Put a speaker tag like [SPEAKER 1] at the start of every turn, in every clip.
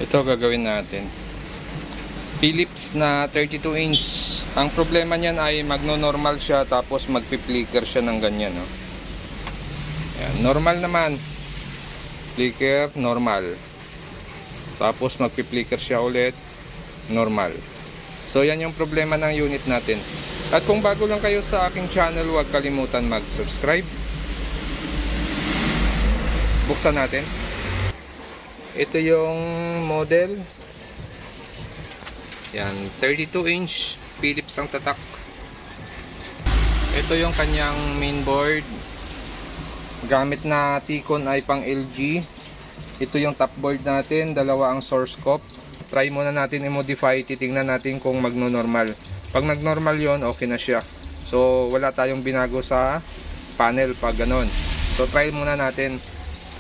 [SPEAKER 1] Ito gagawin natin. Philips na 32 inch. Ang problema niyan ay magno-normal siya tapos magpi-flicker siya ng ganyan, no? Yan, normal naman. Flicker, normal. Tapos magpi-flicker siya ulit, normal. So yan yung problema ng unit natin. At kung bago lang kayo sa aking channel, huwag kalimutan mag-subscribe. Buksan natin. Ito yung model. Yan, 32 inch Philips ang tatak. Ito yung kanyang mainboard. Gamit na T-Con ay pang LG. Ito yung top board natin, dalawa ang source scope. Try muna natin i-modify, titingnan natin kung magno-normal. Pag nag-normal yon, okay na siya. So wala tayong binago sa panel pag ganon. So try muna natin.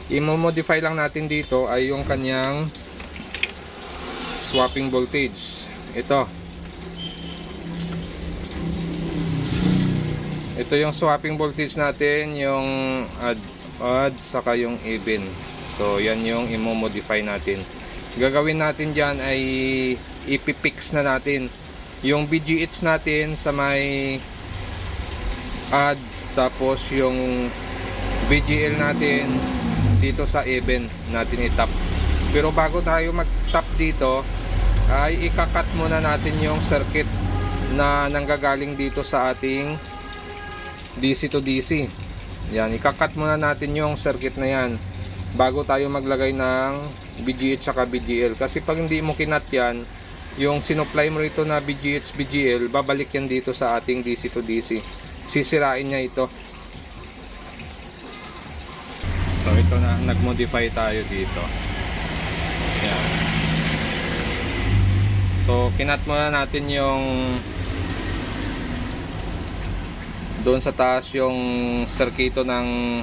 [SPEAKER 1] I-modify lang natin dito ay yung kanyang swapping voltage. Ito yung swapping voltage natin, yung odd saka yung even. So yan yung i-modify natin. Gagawin natin dyan ay ipipix na natin yung BGH natin sa may odd, tapos yung VGL natin dito sa even natin i-tap. Pero bago tayo mag-tap dito ay ikakat muna natin yung circuit na nanggagaling dito sa ating DC to DC. Yan, ikakat muna natin yung circuit na yan bago tayo maglagay ng BGH saka BGL. Kasi pag hindi mo kinat yan, yung sinupply mo rito na BGH, BGL, babalik yan dito sa ating DC to DC. Sisirain niya ito. So ito na, nag-modify tayo dito. Yan. So kinat muna natin yung doon sa taas yung circuito ng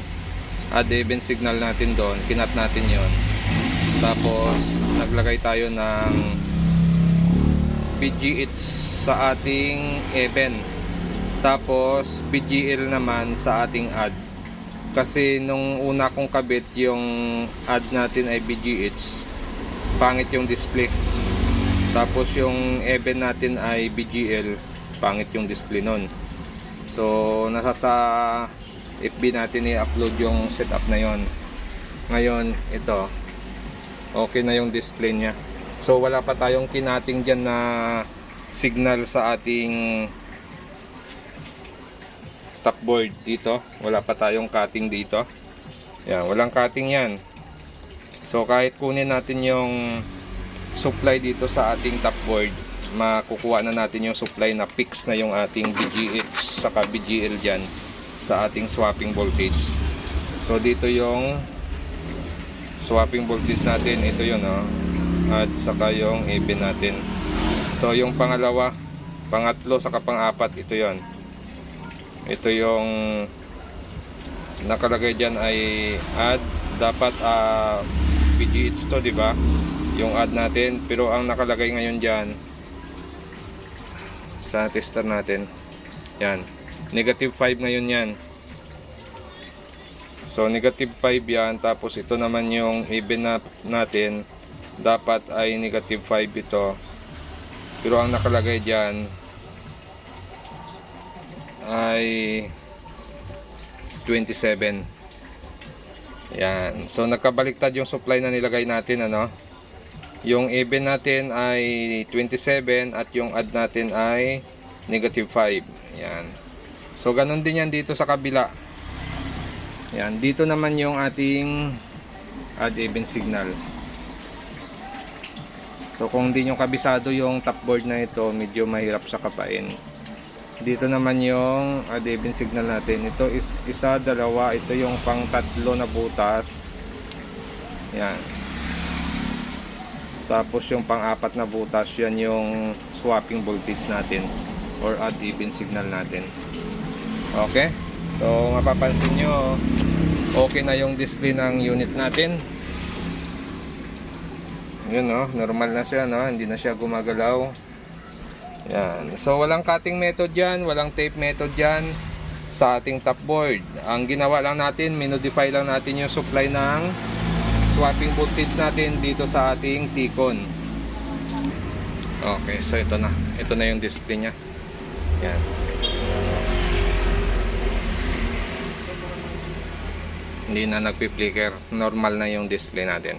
[SPEAKER 1] odd-even signal natin doon. Kinat natin yon. Tapos naglagay tayo ng BGH sa ating even. Tapos BGL naman sa ating odd. Kasi nung una kong kabit yung odd natin ay BGH, pangit yung display. Tapos yung even natin ay BGL, pangit yung display nun. So nasa sa FB natin i-upload yung setup na yon. Ngayon ito, okay na yung display nya. So wala pa tayong kinating dyan na signal sa ating top board dito. Wala pa tayong cutting dito. Yan, walang cutting yan. So kahit kunin natin yung supply dito sa ating top board, makukuha na natin yung supply na fix na yung ating BGH saka BGL dyan sa ating swapping voltage. So dito yung swapping voltage natin, ito yun, at saka yung even natin. So yung pangalawa, pangatlo saka pang-apat, ito yon. Ito yung nakalagay dyan ay add. Dapat BGH to, di ba? Yung add natin, pero ang nakalagay ngayon dyan sa tester natin, yan, negative 5 ngayon yan. So negative 5 yan. Tapos ito naman yung even natin, dapat ay negative 5 ito, pero ang nakalagay dyan ay 27. Yan, so nagkabaliktad yung supply na nilagay natin, yung even natin ay 27 at yung add natin ay negative 5. Yan. So ganun din yan dito sa kabila. Yan, dito naman yung ating odd even signal. So kung hindi nyo kabisado yung top board na ito, medyo mahirap sa kapain. Dito naman yung odd even signal natin. Ito is isa, dalawa, ito yung pang tatlo na butas. Yan. Tapos yung pang-apat na butas, yan yung swapping voltage natin or odd even signal natin. Okay? So mapapansin nyo, okay na yung display ng unit natin. Yun, normal na siya, hindi na siya gumagalaw. Yan. So walang cutting method yan, walang tape method yan sa ating top board. Ang ginawa lang natin, minodify lang natin yung supply ng swapping voltage natin dito sa ating T-Con. Okay, so ito na yung display nya. Yan. Hindi na nagpi-flicker, normal na yung display natin.